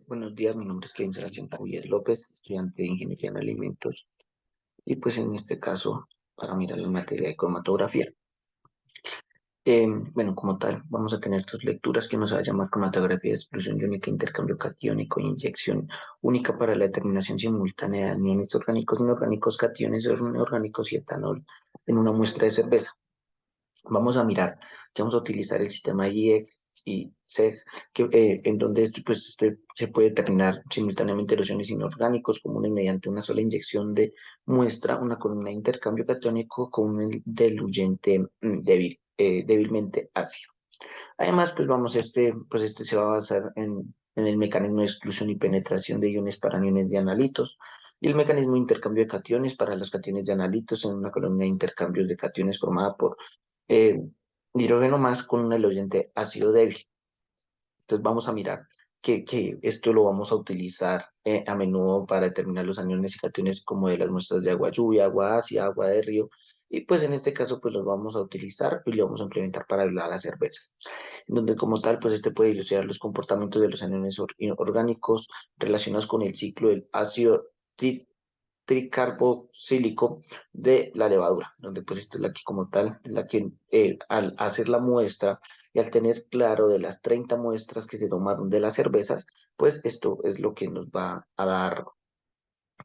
Buenos días, mi nombre es Kevin Sebastián Javier López, estudiante de Ingeniería en Alimentos, y pues en este caso, para mirar la materia de cromatografía. Bueno, como tal, vamos a tener dos lecturas que nos va a llamar cromatografía de exclusión iónica, intercambio catiónico e inyección única para la determinación simultánea de aniones orgánicos, inorgánicos, cationes orgánicos y etanol en una muestra de cerveza. Vamos a mirar que vamos a utilizar el sistema IEC y SEG, en donde se puede determinar simultáneamente los iones inorgánicos comunes mediante una sola inyección de muestra, una columna de intercambio catónico con un diluyente débilmente ácido. Además, pues se va a basar en el mecanismo de exclusión y penetración de iones para aniones de analitos y el mecanismo de intercambio de cationes para los cationes de analitos en una columna de intercambios de cationes formada por eh, hidrógeno más con un halogente ácido débil. Entonces vamos a mirar que esto lo vamos a utilizar a menudo para determinar los aniones y cationes como de las muestras de agua lluvia, agua ácida, agua de río. Y pues en este caso pues los vamos a utilizar y lo vamos a implementar para las cervezas, en donde como tal pues este puede ilustrar los comportamientos de los aniones orgánicos relacionados con el ciclo del ácido tricarboxílico de la levadura, donde pues esta es la que como tal, es la que al hacer la muestra y al tener claro de las 30 muestras que se tomaron de las cervezas, pues esto es lo que nos va a dar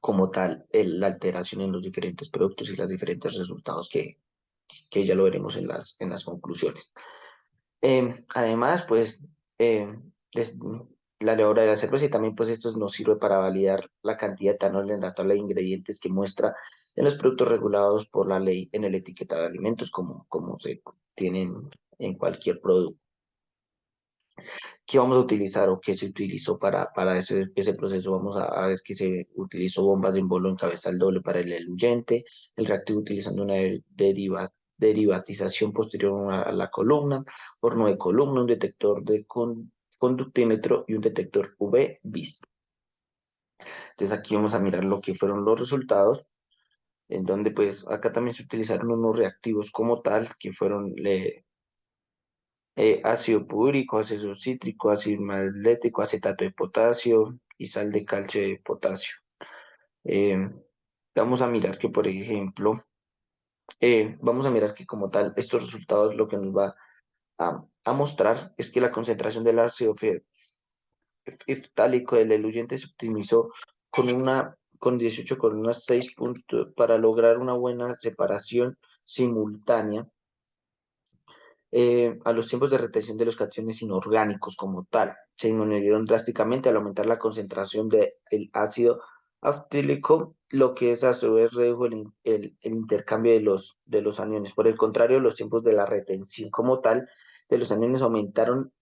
como tal la alteración en los diferentes productos y los diferentes resultados que ya lo veremos en las conclusiones. Además, pues, es- la levadura de la cerveza y también, pues, esto nos sirve para validar la cantidad de etanol en la tabla de ingredientes que muestra en los productos regulados por la ley en el etiquetado de alimentos, como se tienen en cualquier producto. ¿Qué vamos a utilizar o qué se utilizó para ese proceso? Vamos a ver que se utilizó bombas de embolo en cabezal doble para el eluyente, el reactivo utilizando una derivatización posterior a la columna, horno de columna, un detector de conductímetro y un detector UV-Vis. Entonces aquí vamos a mirar lo que fueron los resultados, en donde pues acá también se utilizaron unos reactivos como tal, que fueron ácido púrico, ácido cítrico, ácido magnético, acetato de potasio y sal de calcio de potasio. Eh, vamos a mirar que, por ejemplo, vamos a mirar que como tal, estos resultados lo que nos va a mostrar es que la concentración del ácido ftálico del eluyente se optimizó con 18 con unas 6 puntos para lograr una buena separación simultánea a los tiempos de retención de los cationes inorgánicos como tal. Se disminuyeron drásticamente al aumentar la concentración del ácido aftílico, lo que es a su vez redujo el intercambio de los aniones. Por el contrario, los tiempos de la retención como tal de los aniones aumentaron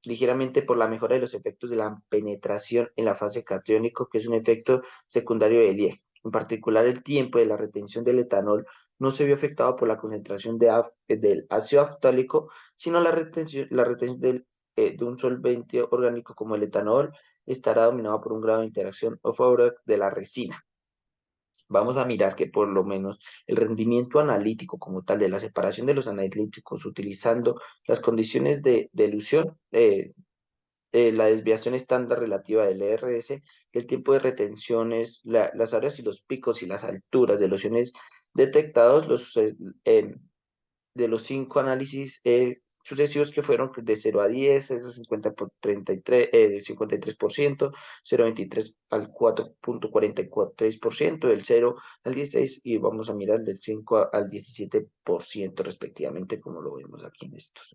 ligeramente por la mejora de los efectos de la penetración en la fase catiónico, que es un efecto secundario del IEG. En particular, el tiempo de la retención del etanol no se vio afectado por la concentración del ácido aftálico, sino la retención de un solvente orgánico como el etanol estará dominado por un grado de interacción o favor de la resina. Vamos a mirar que por lo menos el rendimiento analítico como tal de la separación de los analíticos utilizando las condiciones de elusión, la desviación estándar relativa del ERS, el tiempo de retenciones, las áreas y los picos y las alturas de los iones detectados, eh, de los 5 análisis sucesivos que fueron de 0 a 10, es 50 por 33, 53%, 0,23 al 4,43%, del 0 al 16 y vamos a mirar del 5 al 17% respectivamente, como lo vemos aquí en estos.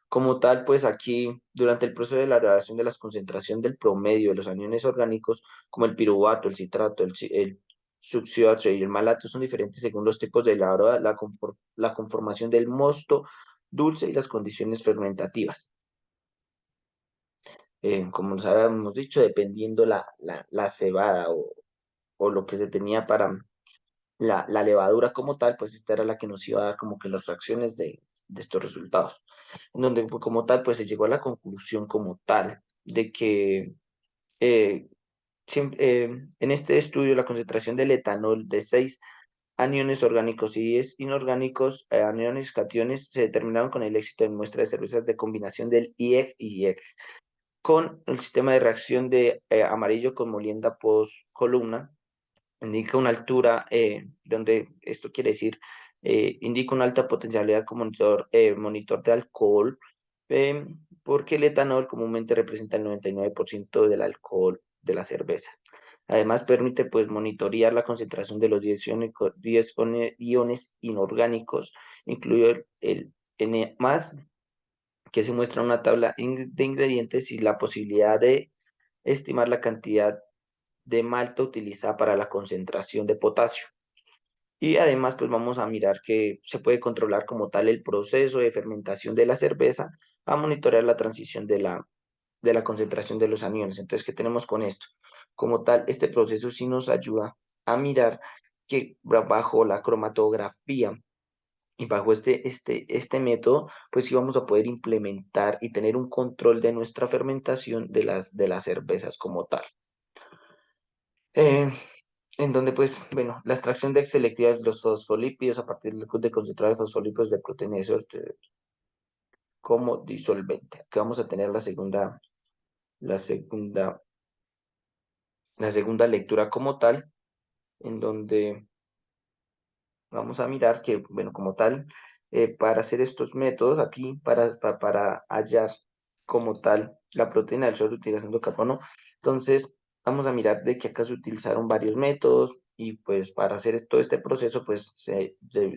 Como tal, pues aquí, durante el proceso de la grabación de la concentración del promedio de los aniones orgánicos, como el piruvato, el citrato, el succiato y el malato, son diferentes según los tipos de la conformación del mosto dulce y las condiciones fermentativas. Como nos habíamos dicho, dependiendo la cebada o lo que se tenía para la levadura como tal, pues esta era la que nos iba a dar como que las fracciones de estos resultados, en donde pues, como tal, pues se llegó a la conclusión como tal de que eh, en este estudio la concentración del etanol de 6 aniones orgánicos y 10 inorgánicos, aniones cationes, se determinaron con el éxito en muestras de cervezas de combinación del IEG y IEG. con el sistema de reacción de amarillo con molienda post columna. Indica una altura, donde esto quiere decir, indica una alta potencialidad como monitor de alcohol, eh, porque el etanol comúnmente representa el 99% del alcohol de la cerveza. Además, permite pues monitorear la concentración de los 10 iones inorgánicos, incluido el N+, que se muestra una tabla de ingredientes y la posibilidad de estimar la cantidad de malta utilizada para la concentración de potasio. Y además, pues vamos a mirar que se puede controlar como tal el proceso de fermentación de la cerveza, a monitorear la transición de la concentración de los aniones. Entonces, ¿qué tenemos con esto? Como tal, este proceso sí nos ayuda a mirar que bajo la cromatografía y bajo este método, pues sí vamos a poder implementar y tener un control de nuestra fermentación de las cervezas como tal. Eh, en donde, pues, bueno, la extracción de selectividad de los fosfolípidos a partir de concentrados fosfolípidos de proteína de suerte como disolvente. Aquí vamos a tener la segunda, la segunda lectura como tal, en donde vamos a mirar que, bueno, como tal, para hacer estos métodos aquí, para hallar como tal la proteína del suero utilizando carbono, entonces vamos a mirar de que acá se utilizaron varios métodos y pues para hacer todo este proceso pues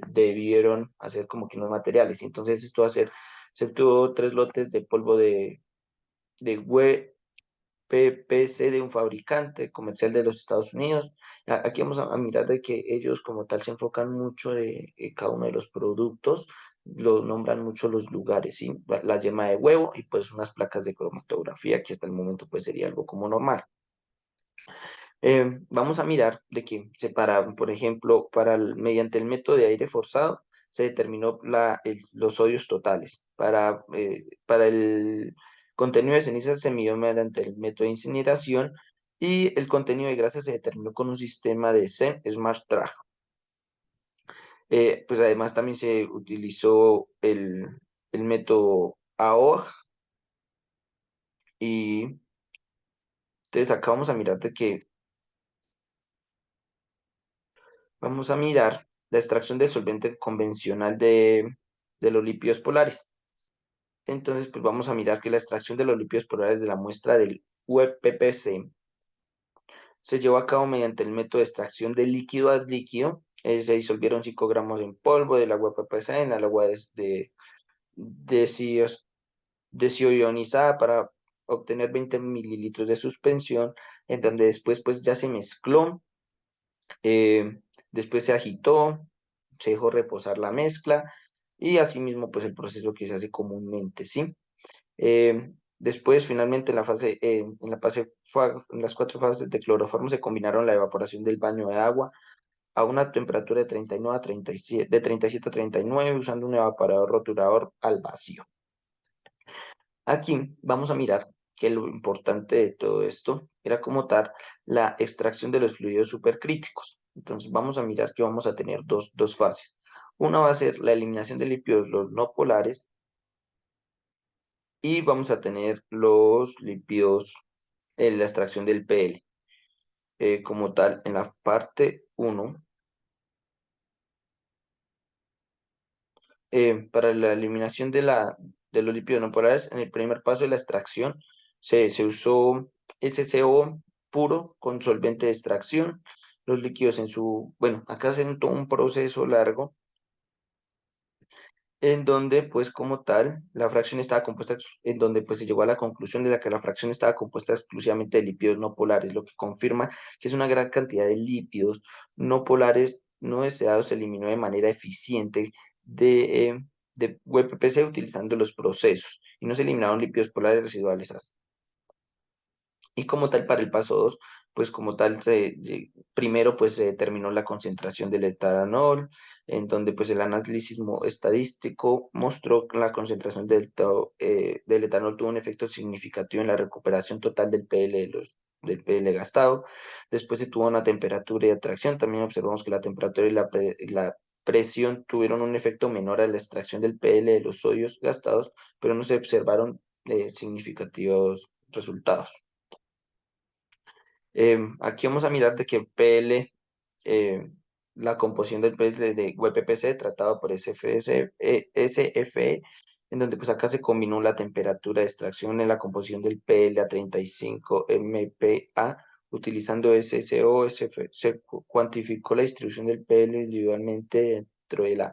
debieron hacer como que unos materiales. Y entonces esto va a ser, se obtuvo 3 lotes de polvo de PPC de un fabricante comercial de los Estados Unidos. Aquí vamos a mirar de que ellos como tal se enfocan mucho de cada uno de los productos, lo nombran mucho los lugares, ¿sí? La yema de huevo y pues unas placas de cromatografía que hasta el momento pues sería algo como normal. Vamos a mirar de que por ejemplo, mediante el método de aire forzado, se determinó los sodios totales. Para el contenido de cenizas se midió mediante el método de incineración y el contenido de grasa se determinó con un sistema de SEM Smart Track. Pues además también se utilizó el método AOG y entonces acá vamos a mirar la extracción del solvente convencional de los lípidos polares. Entonces, pues vamos a mirar que la extracción de los lípidos polares de la muestra del UPPC se llevó a cabo mediante el método de extracción de líquido a líquido. Se disolvieron 5 gramos en polvo del agua PPC en el agua desio- desioionizada para obtener 20 mililitros de suspensión, en donde después pues ya se mezcló, eh, después se agitó, se dejó reposar la mezcla y asimismo pues el proceso que se hace comúnmente, ¿sí? Después, finalmente, en las 4 fases de cloroformo se combinaron la evaporación del baño de agua a una temperatura de 39 a 37, de 37 a 39, usando un evaporador roturador al vacío. Aquí vamos a mirar que lo importante de todo esto era como tal la extracción de los fluidos supercríticos. Entonces vamos a mirar que vamos a tener dos fases. Una va a ser la eliminación de lípidos los no polares y vamos a tener los lípidos en la extracción del PL. Como tal, en la parte 1, para la eliminación de los lípidos no polares, en el primer paso de la extracción se usó SCO puro con solvente de extracción. Los líquidos bueno, acá hacen todo un proceso largo en donde pues como tal la fracción estaba compuesta, en donde pues se llegó a la conclusión de la que la fracción estaba compuesta exclusivamente de lípidos no polares, lo que confirma que es una gran cantidad de lípidos no polares no deseados se eliminó de manera eficiente de WPPC utilizando los procesos y no se eliminaron lípidos polares residuales. Y como tal, para el paso 2 pues como tal, primero pues se determinó la concentración del etanol, en donde pues el análisis estadístico mostró que la concentración del etanol tuvo un efecto significativo en la recuperación total del PL gastado. Después se tuvo una temperatura y atracción. También observamos que la temperatura y la presión tuvieron un efecto menor a la extracción del PL de los sodios gastados, pero no se observaron significativos resultados. Aquí vamos a mirar de que PL, la composición del PL de WPPC tratado por SFE, en donde pues acá se combinó la temperatura de extracción en la composición del PL a 35 MPa, utilizando SSO, se cuantificó la distribución del PL individualmente dentro de la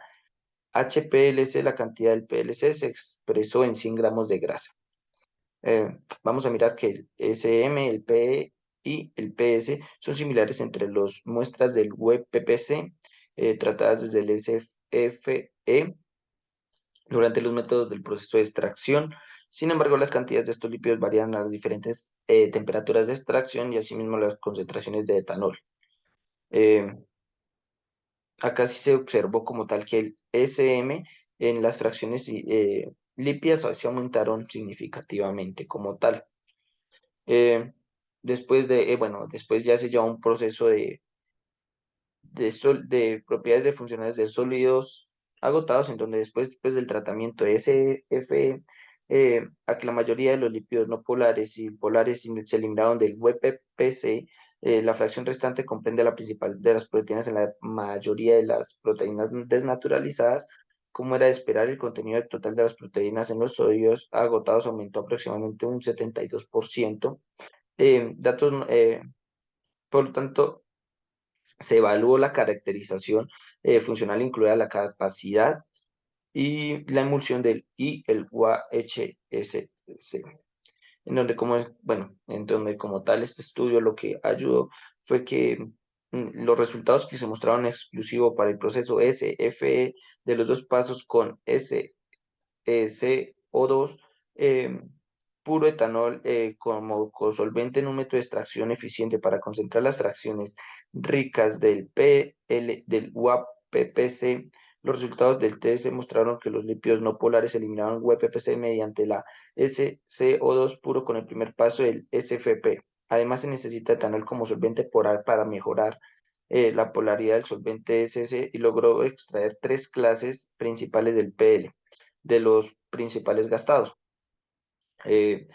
HPLC, la cantidad del PLC se expresó en 100 gramos de grasa. Vamos a mirar que el SM, el PE y el PS son similares entre las muestras del web PPC tratadas desde el SFE durante los métodos del proceso de extracción. Sin embargo, las cantidades de estos lípidos varían a las diferentes temperaturas de extracción y asimismo las concentraciones de etanol. Eh, Acá sí se observó como tal que el SM en las fracciones lípidas se aumentaron significativamente como tal. Eh, después ya se lleva un proceso de propiedades de funcionales de sólidos agotados, en donde después del tratamiento de SFE, a que la mayoría de los lípidos no polares y polares se eliminaron del WPPC, la fracción restante comprende la principal de las proteínas en la mayoría de las proteínas desnaturalizadas. Como era de esperar, el contenido total de las proteínas en los sólidos agotados aumentó aproximadamente un 72%. Por lo tanto, se evaluó la caracterización funcional incluida la capacidad y la emulsión del I, el UAHSC, en donde en donde como tal este estudio lo que ayudó fue que los resultados que se mostraron exclusivos para el proceso SFE de los dos pasos con CO2, puro etanol como cosolvente en un método de extracción eficiente para concentrar las fracciones ricas del del UAPPC. Los resultados del TS mostraron que los lípidos no polares eliminaron UAPPC mediante la SCO2 puro con el primer paso del SFP. Además, se necesita etanol como solvente polar para mejorar la polaridad del solvente SS y logró extraer tres clases principales del PL de los principales gastados. Eh,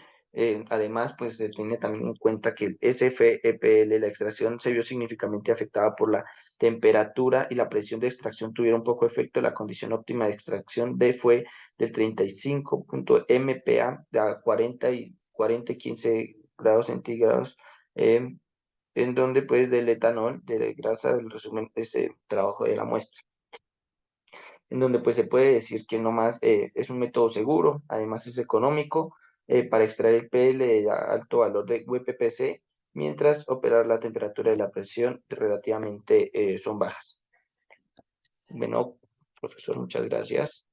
Además, pues se tiene también en cuenta que el SFEPL, la extracción, se vio significativamente afectada por la temperatura y la presión de extracción tuvieron poco efecto. La condición óptima de extracción D fue del 35 MPa a 40 y 15 grados centígrados, en donde pues del etanol, de la grasa, del resumen, ese trabajo de la muestra en donde pues se puede decir que no más es un método seguro, además es económico para extraer el PL de alto valor de WPPC, mientras operar la temperatura y la presión relativamente son bajas. Bueno, profesor, muchas gracias.